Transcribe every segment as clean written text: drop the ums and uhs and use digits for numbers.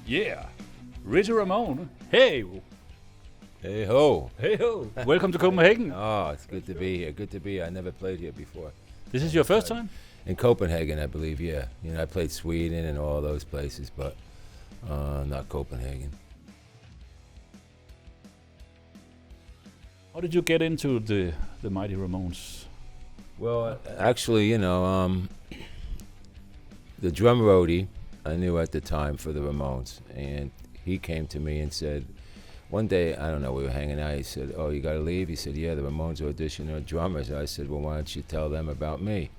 Yeah, Richie Ramone. Hey, Hey ho! hey ho. Welcome to Copenhagen. Oh, it's good to be here. Good to be here. I never played here before. This is your first time? In Copenhagen, I believe. Yeah. You know, I played Sweden and all those places, but not Copenhagen. How did you get into the mighty Ramones? Well, actually, you know, the drum roadie I knew at the time for the Ramones, and he came to me and said, one day, I don't know, we were hanging out, he said, oh, you gotta leave? He said, yeah, the Ramones audition are drummers. I said, well, why don't you tell them about me?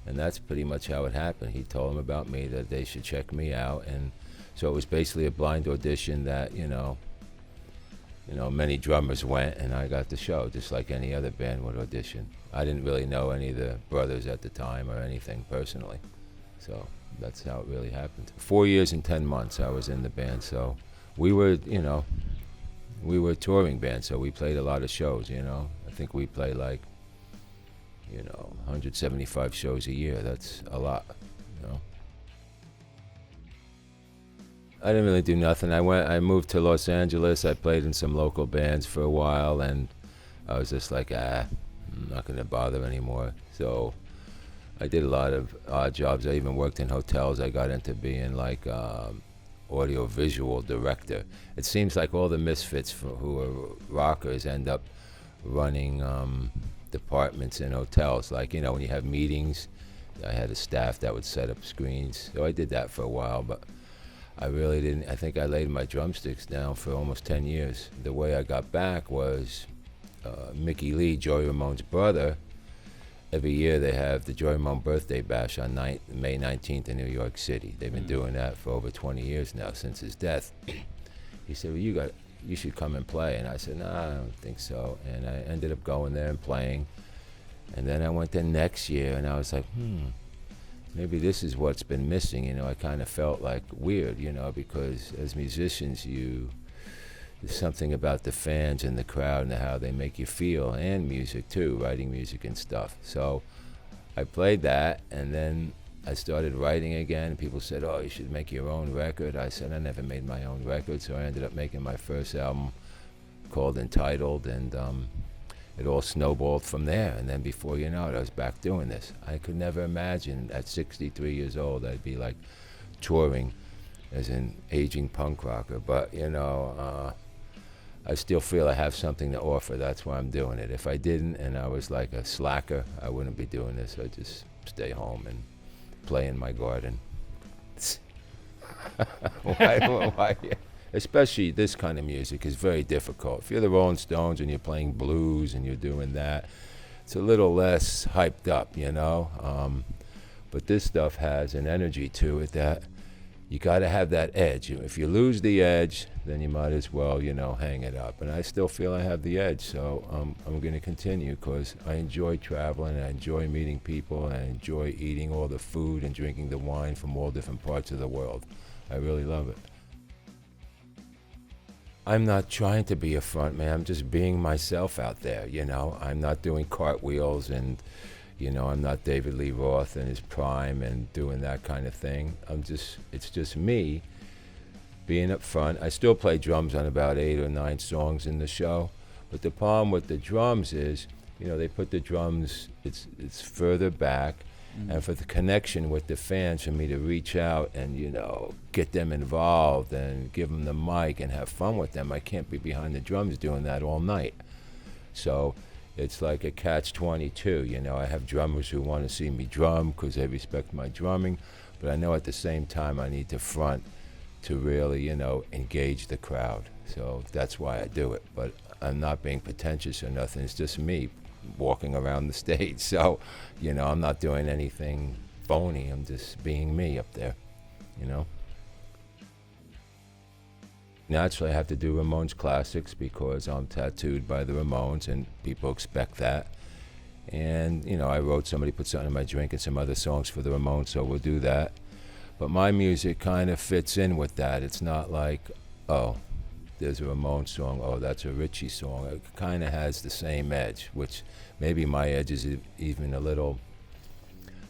And that's pretty much how it happened. He told them about me, that they should check me out, and so it was basically a blind audition that, you know, many drummers went, and I got the show, just like any other band would audition. I didn't really know any of the brothers at the time or anything personally, so that's how it really happened. 4 years and 10 months I was in the band, so we were, you know, we were a touring band, so we played a lot of shows, you know. I think we played like, you know, 175 shows a year. That's a lot, you know. I didn't really do nothing. I moved to Los Angeles. I played in some local bands for a while, and I was just like, I'm not gonna bother anymore. So I did a lot of odd jobs. I even worked in hotels. I got into being like audio-visual director. It seems like all the misfits who are rockers end up running departments in hotels. Like, you know, when you have meetings, I had a staff that would set up screens. So I did that for a while, but I really didn't. I think I laid my drumsticks down for almost 10 years. The way I got back was Mickey Lee, Joey Ramone's brother. Every year they have the Joey Ramone birthday bash on May 19th in New York City. They've been doing that for over 20 years now, since his death. He said, well, you should come and play. And I said, no, I don't think so. And I ended up going there and playing. And then I went there next year, and I was like, maybe this is what's been missing. You know, I kind of felt like weird, you know, because as musicians, there's something about the fans and the crowd and how they make you feel, and music too, writing music and stuff. So I played that, and then I started writing again, and people said, oh, you should make your own record. I said, I never made my own record, so I ended up making my first album called Entitled, and it all snowballed from there. And then before you know it, I was back doing this. I could never imagine at 63 years old I'd be like touring as an aging punk rocker, but you know, I still feel I have something to offer. That's why I'm doing it. If I didn't and I was like a slacker, I wouldn't be doing this. I'd just stay home and play in my garden. Why? Especially this kind of music is very difficult. If you're the Rolling Stones and you're playing blues and you're doing that, it's a little less hyped up, you know? But this stuff has an energy to it that you got to have that edge. If you lose the edge, then you might as well, you know, hang it up. And I still feel I have the edge, so I'm going to continue because I enjoy traveling, and I enjoy meeting people, and I enjoy eating all the food and drinking the wine from all different parts of the world. I really love it. I'm not trying to be a front man. I'm just being myself out there, you know. I'm not doing cartwheels and, you know, I'm not David Lee Roth in his prime and doing that kind of thing. It's just me being up front. I still play drums on about 8 or 9 songs in the show, but the problem with the drums is, you know, they put the drums, it's further back, and for the connection with the fans, for me to reach out and, you know, get them involved and give them the mic and have fun with them, I can't be behind the drums doing that all night. So it's like a catch-22, you know. I have drummers who want to see me drum because they respect my drumming, but I know at the same time I need to front to really, you know, engage the crowd. So that's why I do it. But I'm not being pretentious or nothing. It's just me walking around the stage. So, you know, I'm not doing anything phony. I'm just being me up there, you know. Naturally, I have to do Ramones classics because I'm tattooed by the Ramones and people expect that. And, you know, I wrote Somebody Put Something in My Drink and some other songs for the Ramones, so we'll do that. But my music kind of fits in with that. It's not like, oh, there's a Ramones song, oh, that's a Richie song. It kind of has the same edge, which maybe my edge is even a little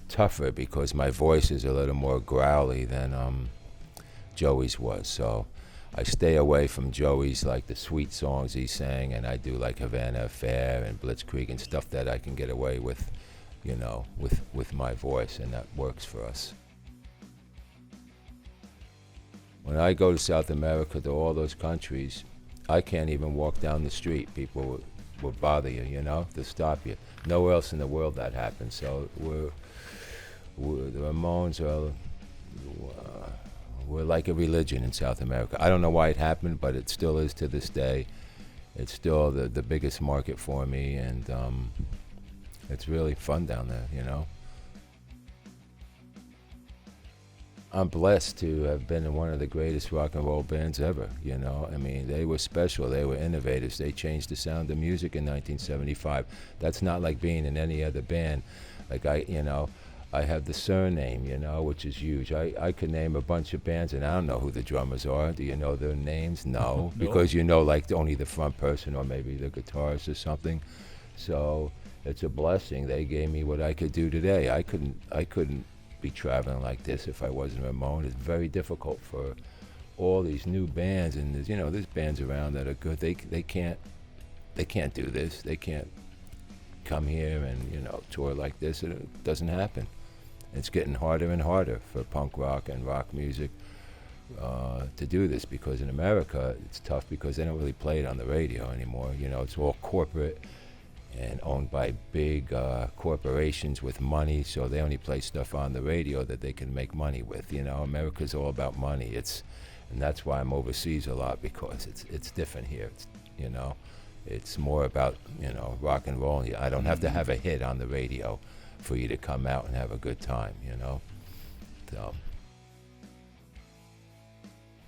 tougher because my voice is a little more growly than Joey's was. So I stay away from Joey's, like the sweet songs he sang, and I do like Havana Affair and Blitzkrieg and stuff that I can get away with, you know, with my voice, and that works for us. When I go to South America, to all those countries, I can't even walk down the street. People will bother you, you know, to stop you. Nowhere else in the world that happens. So the Ramones are, we're like a religion in South America. I don't know why it happened, but it still is to this day. It's still the biggest market for me, and it's really fun down there, you know. I'm blessed to have been in one of the greatest rock and roll bands ever, you know. I mean, they were special. They were innovators. They changed the sound of music in 1975. That's not like being in any other band. Like I have the surname, you know, which is huge. I could name a bunch of bands, and I don't know who the drummers are. Do you know their names? No. Because you know, like, only the front person or maybe the guitarist or something. So it's a blessing. They gave me what I could do today. I couldn't be traveling like this if I wasn't Ramone. It's very difficult for all these new bands, and there's bands around that are good. They can't do this. They can't come here and tour like this. It doesn't happen. It's getting harder and harder for punk rock and rock music to do this, because in America it's tough because they don't really play it on the radio anymore. It's all corporate and owned by big corporations with money, so they only play stuff on the radio that they can make money with. America's all about money. And that's why I'm overseas a lot, because it's different here. It's more about rock and roll. I don't have to have a hit on the radio for you to come out and have a good time. So,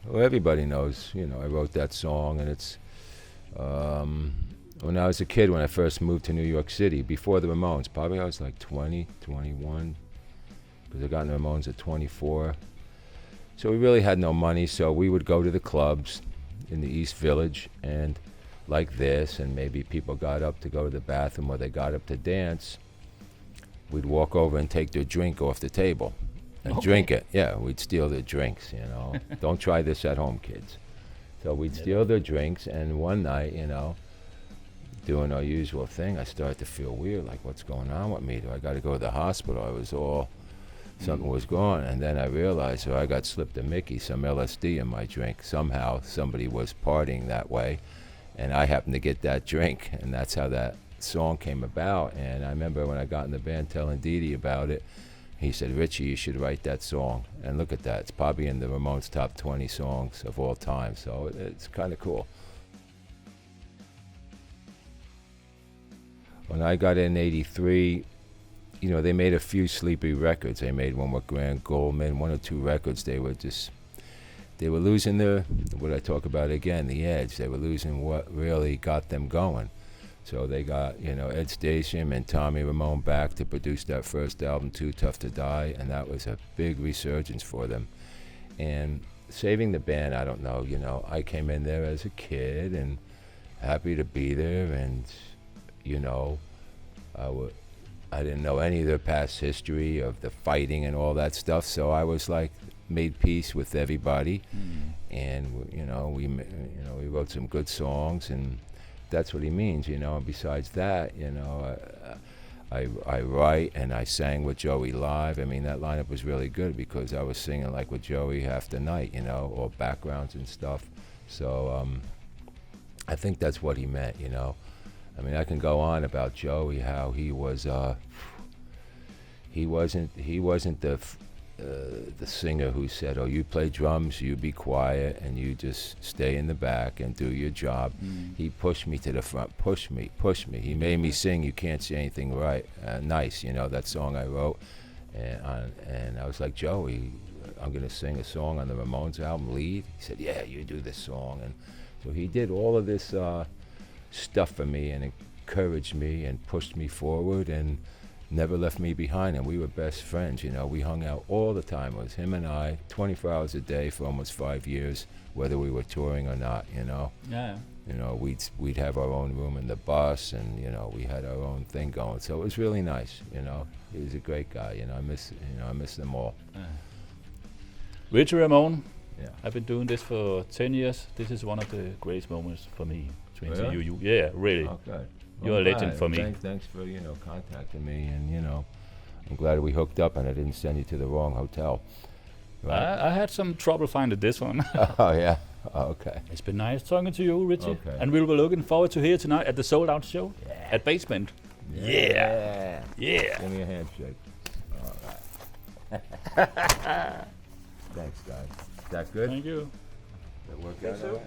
well, everybody knows. I wrote that song, and it's. When I was a kid, when I first moved to New York City, before the Ramones, probably I was like 20, 21, because I got in the Ramones at 24. So we really had no money, so we would go to the clubs in the East Village, and like this, and maybe people got up to go to the bathroom or they got up to dance, we'd walk over and take their drink off the table and drink it. Yeah, we'd steal their drinks, Don't try this at home, kids. So we'd steal their drinks, and one night, doing our usual thing, I started to feel weird, like, what's going on with me? Do I got to go to the hospital? Something was gone, and then I realized, I got slipped a Mickey, some LSD in my drink. Somehow somebody was partying that way, and I happened to get that drink, and that's how that song came about. And I remember when I got in the band telling Dee Dee about it, he said, Richie, you should write that song. And look at that, it's probably in the Ramones' top 20 songs of all time, so it's kind of cool. When I got in '83, they made a few sleepy records. They made one with Grant Goldman, one or two records. They were losing what I talk about again, the edge. They were losing what really got them going. So they got, Ed Stasium and Tommy Ramone back to produce that first album, Too Tough to Die, and that was a big resurgence for them. And saving the band, I don't know, I came in there as a kid and happy to be there, and I didn't know any of their past history of the fighting and all that stuff, so I was like, made peace with everybody, and we wrote some good songs, and that's what he means, and besides that, I write and I sang with Joey live. I mean, that lineup was really good because I was singing like with Joey half the night, all backgrounds and stuff, so I think that's what he meant, I mean, I can go on about Joey, how he was. He wasn't the singer who said, "Oh, you play drums, you be quiet, and you just stay in the back and do your job." He pushed me to the front, pushed me. He made me sing. You can't say anything right, nice. That song I wrote, and I was like, Joey, I'm gonna sing a song on the Ramones album, lead. He said, yeah, you do this song, and so he did all of this. Stuff for me and encouraged me and pushed me forward and never left me behind, and we were best friends. We hung out all the time. It was him and I 24 hours a day for almost 5 years, whether we were touring or not. Yeah. We'd have our own room in the bus, and we had our own thing going, so it was really nice. He was a great guy. I miss them all. Richie Ramone, Yeah. I've been doing this for 10 years. This is one of the greatest moments for me to interview Really? you. Yeah, really. Oh, good. You're a legend for me. Thanks for contacting me, and I'm glad we hooked up and I didn't send you to the wrong hotel. Right? I had some trouble finding this one. Oh yeah. Okay. It's been nice talking to you, Richie. Okay. And we'll be looking forward to hear tonight at the sold out show at Basement. Yeah. Give me a handshake. All right. Thanks, guys. Is that good? Thank you. That work out all right?